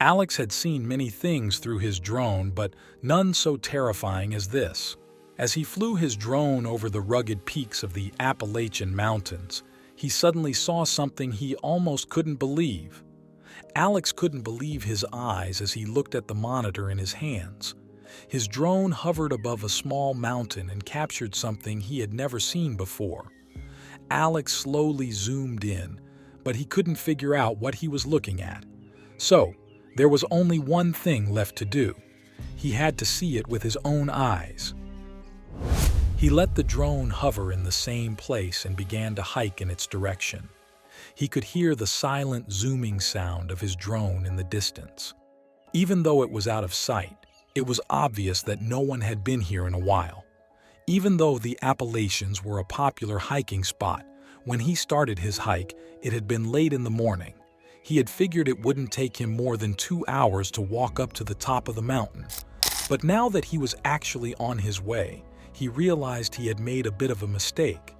Alex had seen many things through his drone, but none so terrifying as this. As he flew his drone over the rugged peaks of the Appalachian Mountains, he suddenly saw something he almost couldn't believe. Alex couldn't believe his eyes as he looked at the monitor in his hands. His drone hovered above a small mountain and captured something he had never seen before. Alex slowly zoomed in, but he couldn't figure out what he was looking at. So, there was only one thing left to do. He had to see it with his own eyes. He let the drone hover in the same place and began to hike in its direction. He could hear the silent zooming sound of his drone in the distance. Even though it was out of sight, it was obvious that no one had been here in a while. Even though the Appalachians were a popular hiking spot, when he started his hike, it had been late in the morning. He had figured it wouldn't take him more than 2 hours to walk up to the top of the mountain. But now that he was actually on his way, he realized he had made a bit of a mistake.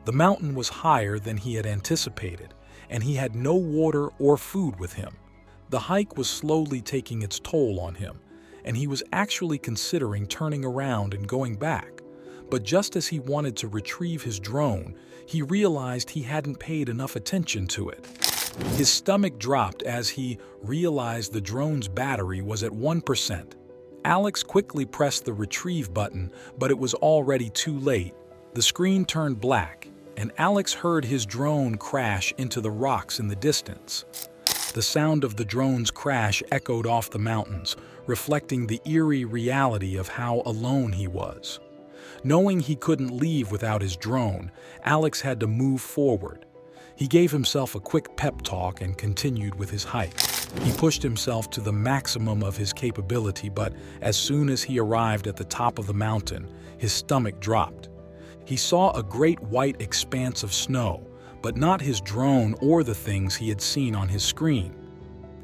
The mountain was higher than he had anticipated, and he had no water or food with him. The hike was slowly taking its toll on him, and he was actually considering turning around and going back. But just as he wanted to retrieve his drone, he realized he hadn't paid enough attention to it. His stomach dropped as he realized the drone's battery was at 1%. Alex quickly pressed the retrieve button, but it was already too late. The screen turned black, and Alex heard his drone crash into the rocks in the distance. The sound of the drone's crash echoed off the mountains, reflecting the eerie reality of how alone he was. Knowing he couldn't leave without his drone, Alex had to move forward. He gave himself a quick pep talk and continued with his hike. He pushed himself to the maximum of his capability, but as soon as he arrived at the top of the mountain, his stomach dropped. He saw a great white expanse of snow, but not his drone or the things he had seen on his screen.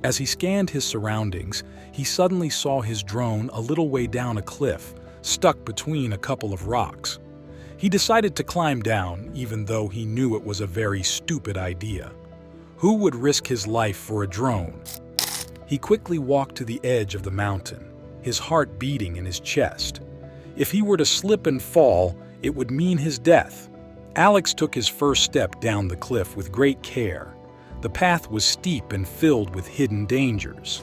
As he scanned his surroundings, he suddenly saw his drone a little way down a cliff, stuck between a couple of rocks. He decided to climb down, even though he knew it was a very stupid idea. Who would risk his life for a drone? He quickly walked to the edge of the mountain, his heart beating in his chest. If he were to slip and fall, it would mean his death. Alex took his first step down the cliff with great care. The path was steep and filled with hidden dangers.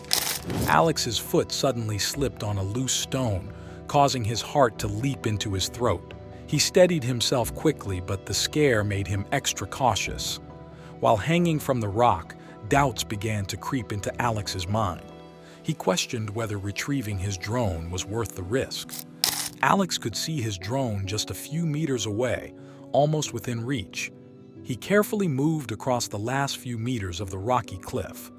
Alex's foot suddenly slipped on a loose stone, causing his heart to leap into his throat. He steadied himself quickly, but the scare made him extra cautious. While hanging from the rock, doubts began to creep into Alex's mind. He questioned whether retrieving his drone was worth the risk. Alex could see his drone just a few meters away, almost within reach. He carefully moved across the last few meters of the rocky cliff.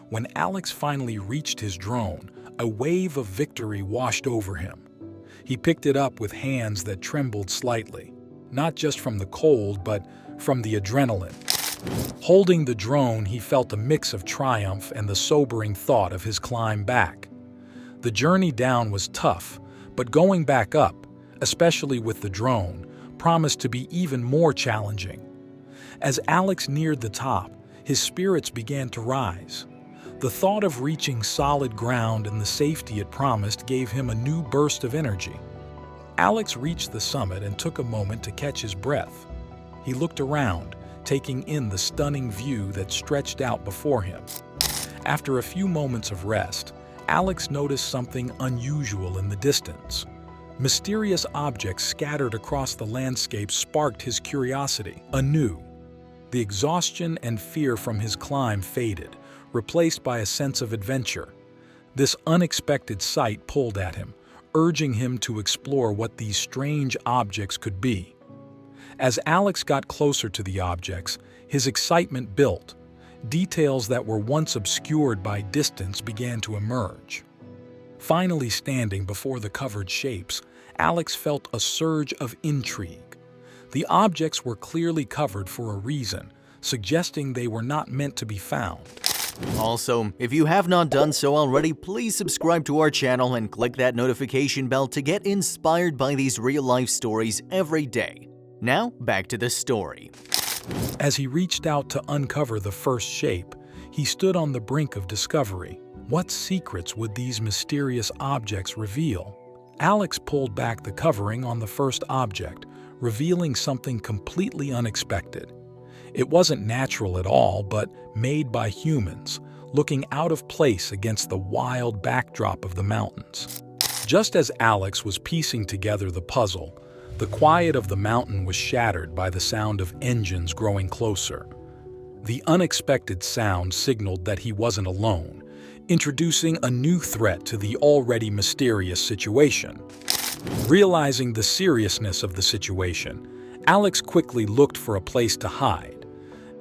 When Alex finally reached his drone, a wave of victory washed over him. He picked it up with hands that trembled slightly, not just from the cold, but from the adrenaline. Holding the drone, he felt a mix of triumph and the sobering thought of his climb back. The journey down was tough, but going back up, especially with the drone, promised to be even more challenging. As Alex neared the top, his spirits began to rise. The thought of reaching solid ground and the safety it promised gave him a new burst of energy. Alex reached the summit and took a moment to catch his breath. He looked around, taking in the stunning view that stretched out before him. After a few moments of rest, Alex noticed something unusual in the distance. Mysterious objects scattered across the landscape sparked his curiosity anew. The exhaustion and fear from his climb faded, replaced by a sense of adventure. This unexpected sight pulled at him, urging him to explore what these strange objects could be. As Alex got closer to the objects, his excitement built. Details that were once obscured by distance began to emerge. Finally standing before the covered shapes, Alex felt a surge of intrigue. The objects were clearly covered for a reason, suggesting they were not meant to be found. Also, if you have not done so already, please subscribe to our channel and click that notification bell to get inspired by these real-life stories every day. Now, back to the story. As he reached out to uncover the first shape, he stood on the brink of discovery. What secrets would these mysterious objects reveal? Alex pulled back the covering on the first object, revealing something completely unexpected. It wasn't natural at all, but made by humans, looking out of place against the wild backdrop of the mountains. Just as Alex was piecing together the puzzle, the quiet of the mountain was shattered by the sound of engines growing closer. The unexpected sound signaled that he wasn't alone, introducing a new threat to the already mysterious situation. Realizing the seriousness of the situation, Alex quickly looked for a place to hide.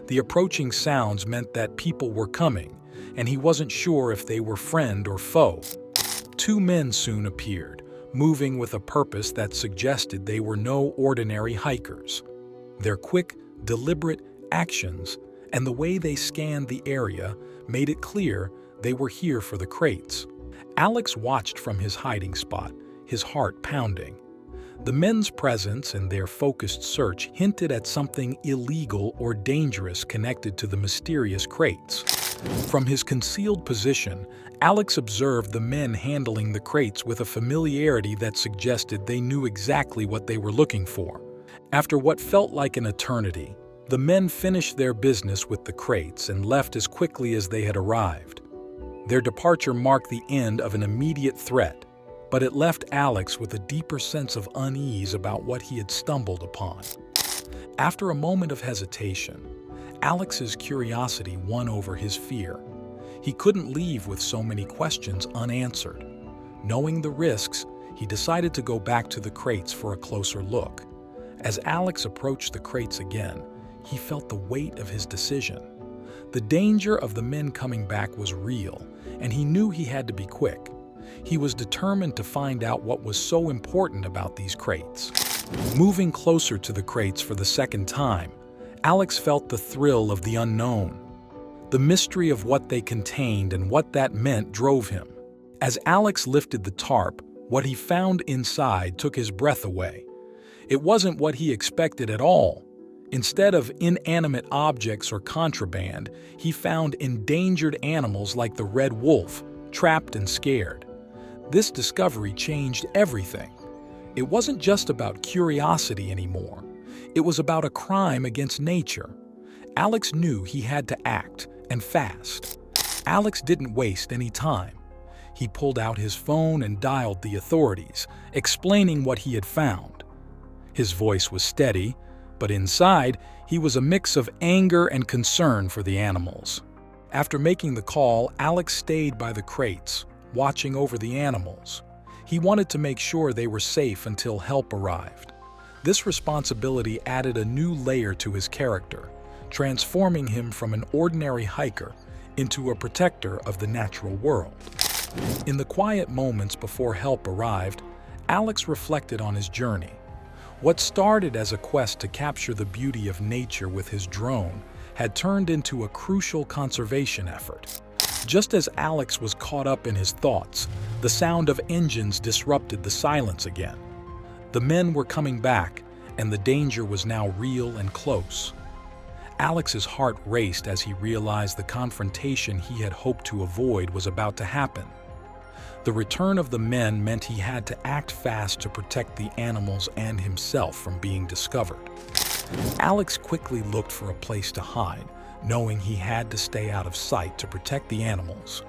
The approaching sounds meant that people were coming, and he wasn't sure if they were friend or foe. Two men soon appeared, moving with a purpose that suggested they were no ordinary hikers. Their quick, deliberate actions and the way they scanned the area made it clear they were here for the crates. Alex watched from his hiding spot, his heart pounding. The men's presence and their focused search hinted at something illegal or dangerous connected to the mysterious crates. From his concealed position, Alex observed the men handling the crates with a familiarity that suggested they knew exactly what they were looking for. After what felt like an eternity, the men finished their business with the crates and left as quickly as they had arrived. Their departure marked the end of an immediate threat, but it left Alex with a deeper sense of unease about what he had stumbled upon. After a moment of hesitation, Alex's curiosity won over his fear. He couldn't leave with so many questions unanswered. Knowing the risks, he decided to go back to the crates for a closer look. As Alex approached the crates again, he felt the weight of his decision. The danger of the men coming back was real, and he knew he had to be quick. He was determined to find out what was so important about these crates. Moving closer to the crates for the second time, Alex felt the thrill of the unknown. The mystery of what they contained and what that meant drove him. As Alex lifted the tarp, what he found inside took his breath away. It wasn't what he expected at all. Instead of inanimate objects or contraband, he found endangered animals like the red wolf, trapped and scared. This discovery changed everything. It wasn't just about curiosity anymore. It was about a crime against nature. Alex knew he had to act, and fast. Alex didn't waste any time. He pulled out his phone and dialed the authorities, explaining what he had found. His voice was steady, but inside, he was a mix of anger and concern for the animals. After making the call, Alex stayed by the crates, watching over the animals. He wanted to make sure they were safe until help arrived. This responsibility added a new layer to his character, transforming him from an ordinary hiker into a protector of the natural world. In the quiet moments before help arrived, Alex reflected on his journey. What started as a quest to capture the beauty of nature with his drone had turned into a crucial conservation effort. Just as Alex was caught up in his thoughts, the sound of engines disrupted the silence again. The men were coming back, and the danger was now real and close. Alex's heart raced as he realized the confrontation he had hoped to avoid was about to happen. The return of the men meant he had to act fast to protect the animals and himself from being discovered. Alex quickly looked for a place to hide, knowing he had to stay out of sight to protect the animals.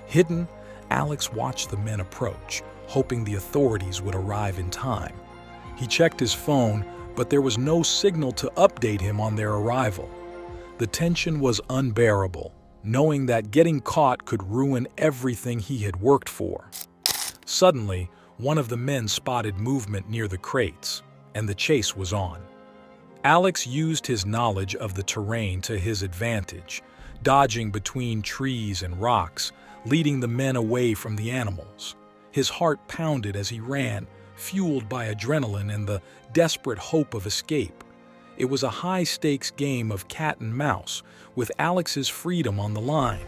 Hidden, Alex watched the men approach, hoping the authorities would arrive in time. He checked his phone, but there was no signal to update him on their arrival. The tension was unbearable, knowing that getting caught could ruin everything he had worked for. Suddenly, one of the men spotted movement near the crates, and the chase was on. Alex used his knowledge of the terrain to his advantage, dodging between trees and rocks, leading the men away from the animals. His heart pounded as he ran, fueled by adrenaline and the desperate hope of escape. It was a high-stakes game of cat and mouse, with Alex's freedom on the line.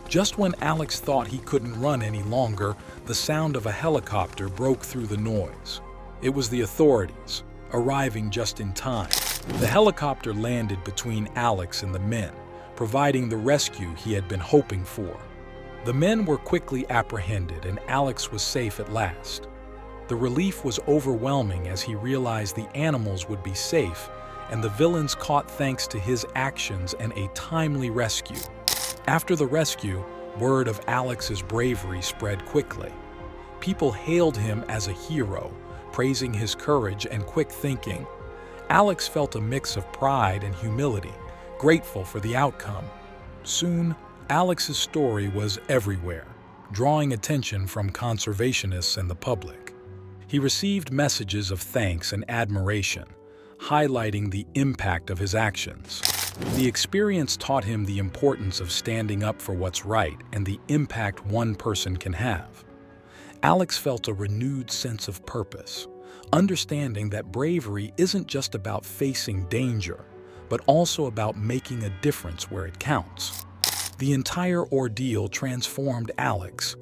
Just when Alex thought he couldn't run any longer, the sound of a helicopter broke through the noise. It was the authorities, arriving just in time. The helicopter landed between Alex and the men, providing the rescue he had been hoping for. The men were quickly apprehended and Alex was safe at last. The relief was overwhelming as he realized the animals would be safe and the villains caught thanks to his actions and a timely rescue. After the rescue, word of Alex's bravery spread quickly. People hailed him as a hero, praising his courage and quick thinking. Alex felt a mix of pride and humility, grateful for the outcome. Soon, Alex's story was everywhere, drawing attention from conservationists and the public. He received messages of thanks and admiration, highlighting the impact of his actions. The experience taught him the importance of standing up for what's right and the impact one person can have. Alex felt a renewed sense of purpose, understanding that bravery isn't just about facing danger, but also about making a difference where it counts. The entire ordeal transformed Alex.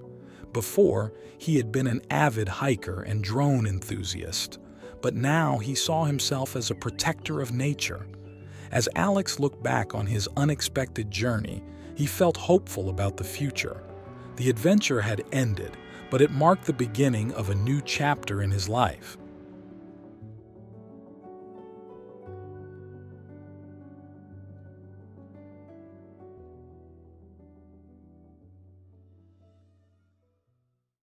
Before, he had been an avid hiker and drone enthusiast, but now he saw himself as a protector of nature. As Alex looked back on his unexpected journey, he felt hopeful about the future. The adventure had ended, but it marked the beginning of a new chapter in his life.